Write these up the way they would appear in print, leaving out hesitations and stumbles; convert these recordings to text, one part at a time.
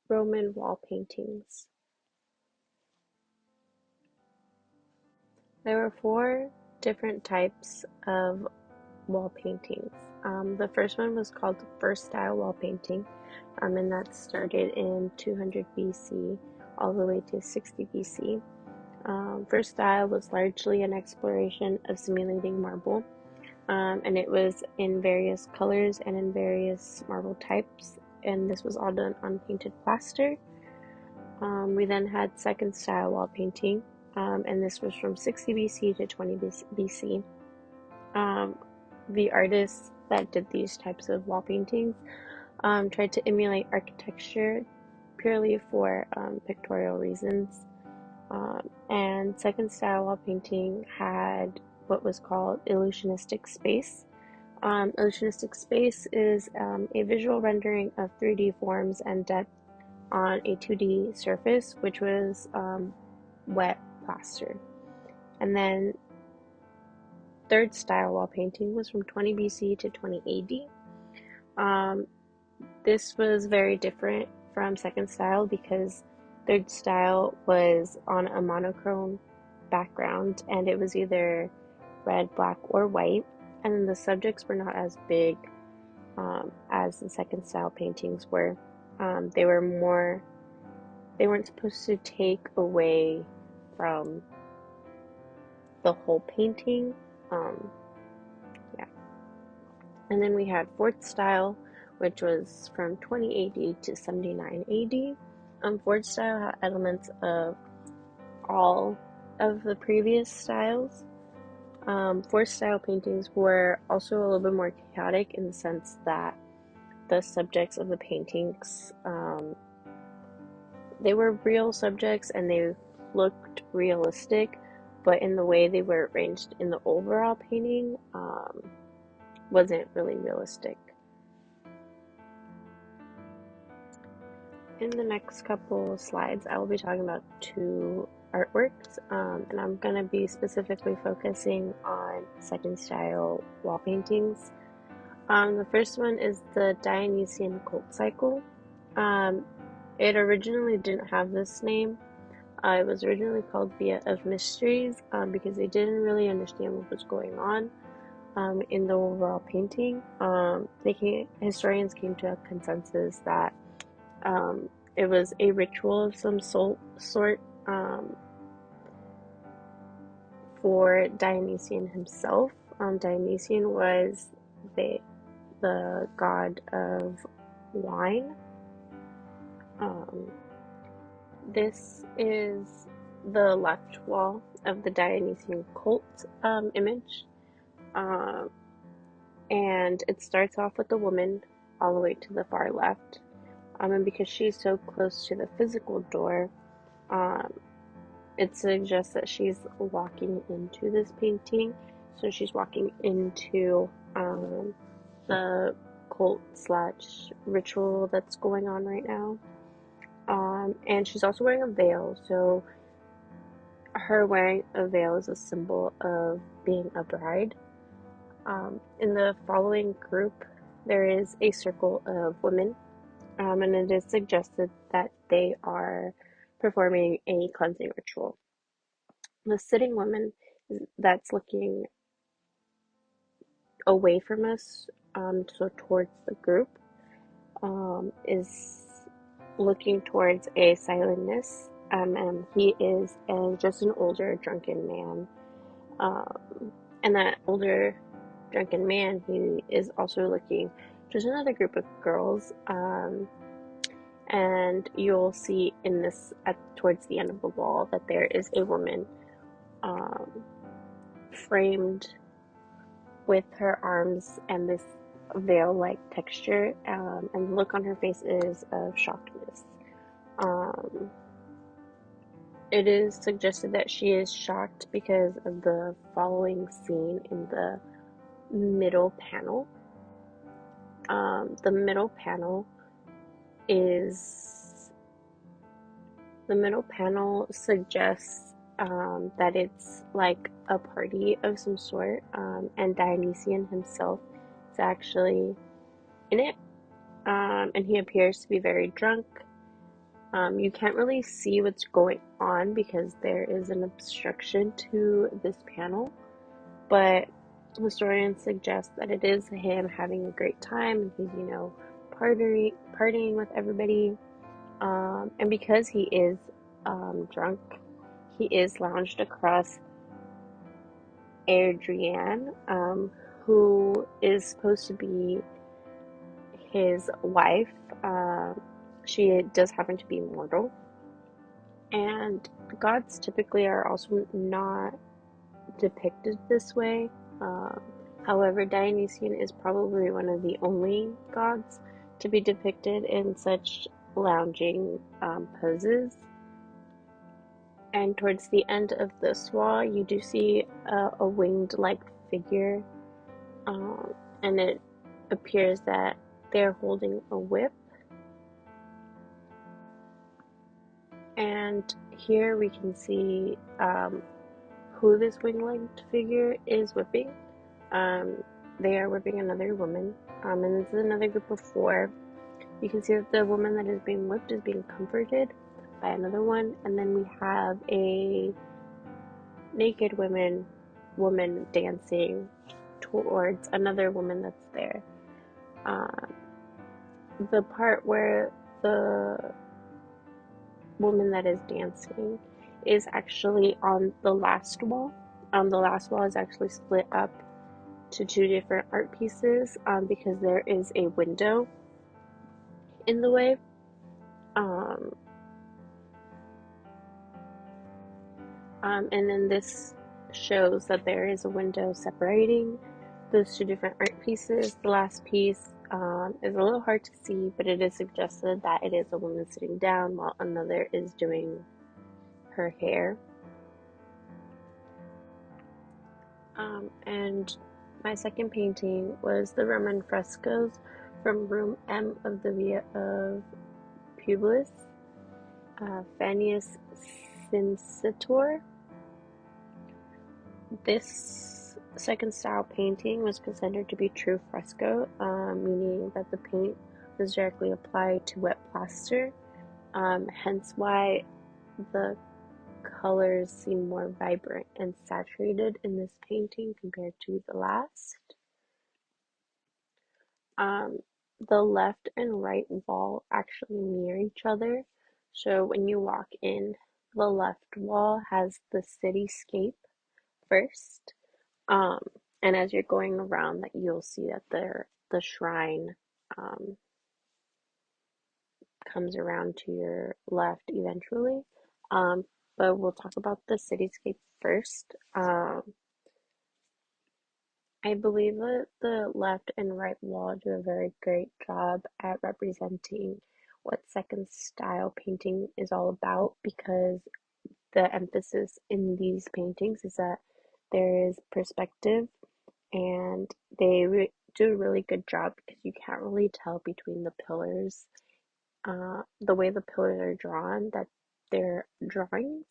Roman wall paintings. There were four different types of wall paintings. The first one was called the first style wall painting, and that started in 200 BC all the way to 60 BC. First style was largely an exploration of simulating marble, and it was in various colors and in various marble types, and this was all done on painted plaster. We then had second style wall painting, and this was from 60 BC to 20 BC. Um, the artists that did these types of wall paintings tried to emulate architecture purely for pictorial reasons. And second style wall painting had what was called illusionistic space. Illusionistic space is a visual rendering of 3D forms and depth on a 2D surface, which was wet plaster. And then third style wall painting was from 20 BC to 20 AD. This was very different from second style because third style was on a monochrome background and it was either red, black, or white, and then the subjects were not as big as the second style paintings were. They were more, they weren't supposed to take away from the whole painting. Um, yeah. And then we had fourth style, which was from 20 AD to 79 AD. Fourth style had elements of all of the previous styles. Fourth style paintings were also a little bit more chaotic in the sense that the subjects of the paintings, they were real subjects and they looked realistic, but in the way they were arranged in the overall painting wasn't really realistic. In the next couple of slides, I will be talking about two artworks, and I'm going to be specifically focusing on second style wall paintings. The first one is the Dionysian cult cycle. It originally didn't have this name. It was originally called Via of Mysteries because they didn't really understand what was going on in the overall painting. Historians came to a consensus that it was a ritual of some sort for Dionysian himself. Dionysian was the god of wine. This is the left wall of the Dionysian cult image. And it starts off with the woman all the way to the far left. And because she's so close to the physical door, um, it suggests that she's walking into this painting. So she's walking into the cult slash ritual that's going on right now. And she's also wearing a veil. So her wearing a veil is a symbol of being a bride. In the following group, there is a circle of women, and it is suggested that they are performing a cleansing ritual. The sitting woman that's looking away from us, so towards the group, is looking towards a Silenus, and he is just an older drunken man. And that older drunken man, he is also looking towards another group of girls. And you'll see in this towards the end of the wall that there is a woman framed with her arms and this veil-like texture, and the look on her face is of shockedness. It is suggested that she is shocked because of the following scene in the middle panel. The middle panel suggests that it's like a party of some sort, and Dionysian himself is actually in it, and he appears to be very drunk, You can't really see what's going on because there is an obstruction to this panel, but historians suggest that it is him having a great time and he's, partying with everybody. And because he is drunk, he is lounged across Adrienne, who is supposed to be his wife. She does happen to be mortal. And gods typically are also not depicted this way. Um, However, Dionysian is probably one of the only gods to be depicted in such lounging poses. And towards the end of this wall, you do see a winged-like figure, um, and it appears that they're holding a whip. And here we can see who this wing-legged figure is whipping. Um, they are whipping another woman, and this is another group of four. You can see that the woman that is being whipped is being comforted by another one, and then we have a naked woman dancing towards another woman that's there. Um, the part where the woman that is dancing is actually on the last wall. The last wall is actually split up to two different art pieces because there is a window in the way. And then this shows that there is a window separating those two different art pieces. The last piece is a little hard to see, but it is suggested that it is a woman sitting down while another is doing her hair. And my second painting was the Roman frescoes from Room M of the Via of Publius, Fannius Cincitor. This second style painting was considered to be true fresco, meaning that the paint was directly applied to wet plaster, hence why the colors seem more vibrant and saturated in this painting compared to the last. Um, the left and right wall actually mirror each other, so when you walk in, the left wall has the cityscape first. Um, and as you're going around that, you'll see that the shrine um, comes around to your left eventually. Um, but we'll talk about the cityscape first. I believe that the left and right wall do a very great job at representing what second style painting is all about, because the emphasis in these paintings is that there is perspective, and they do a really good job because you can't really tell between the pillars, the way the pillars are drawn, that they're drawings.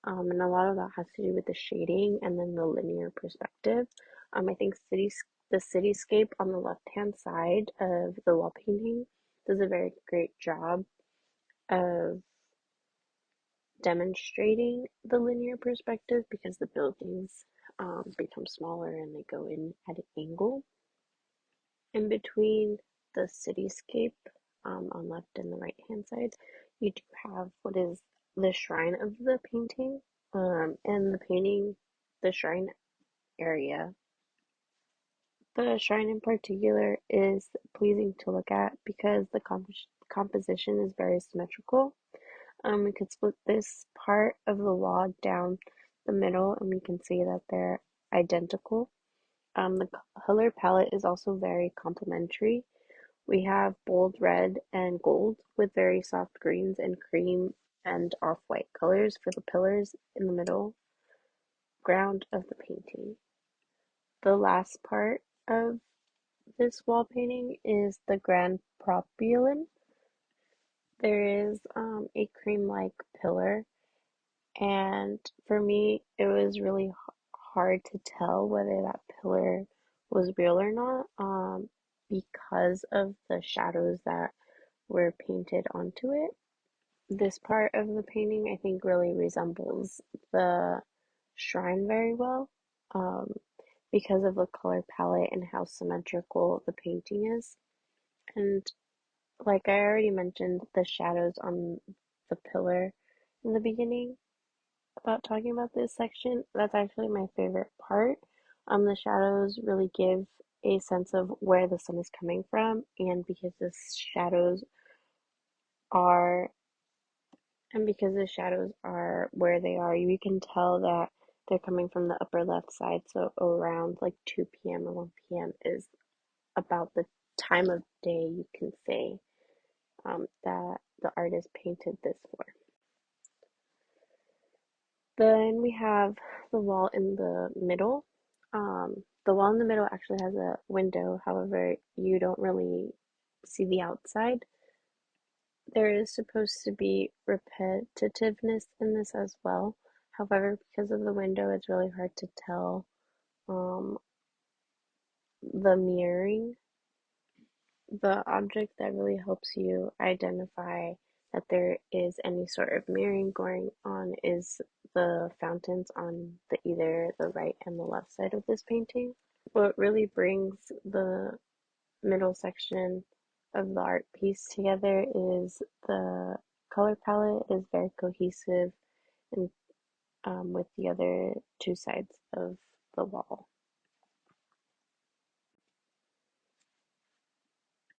And a lot of that has to do with the shading and then the linear perspective. I think the cityscape on the left hand side of the wall painting does a very great job of demonstrating the linear perspective because the buildings become smaller and they go in at an angle. In between the cityscape, on left and the right hand side, you do have what is the shrine of the painting. And the painting, the shrine area, the shrine in particular is pleasing to look at because the composition is very symmetrical. We could split this part of the wall down the middle and we can see that they're identical. The color palette is also very complementary. We have bold red and gold with very soft greens and cream and off-white colors for the pillars in the middle ground of the painting. The last part of this wall painting is the grand propylon. There is a cream-like pillar, and for me, it was really hard to tell whether that pillar was real or not, because of the shadows that were painted onto it. this part of the painting I think really resembles the shrine very well, um, because of the color palette and how symmetrical the painting is. And like I already mentioned, the shadows on the pillar in the beginning about talking about this section, that's actually my favorite part. The shadows really give a sense of where the sun is coming from, and are because the shadows are where they are, you can tell that they're coming from the upper left side. So around like 2 p.m. or 1 p.m. is about the time of day you can say that the artist painted this for. Then we have the wall in the middle. The wall in the middle actually has a window, however, you don't really see the outside. There is supposed to be repetitiveness in this as well. However, because of the window, it's really hard to tell um, the mirroring. The object that really helps you identify that there is any sort of mirroring going on is the fountains on either the right and the left side of this painting. What really brings the middle section of the art piece together is the color palette is very cohesive and with the other two sides of the wall.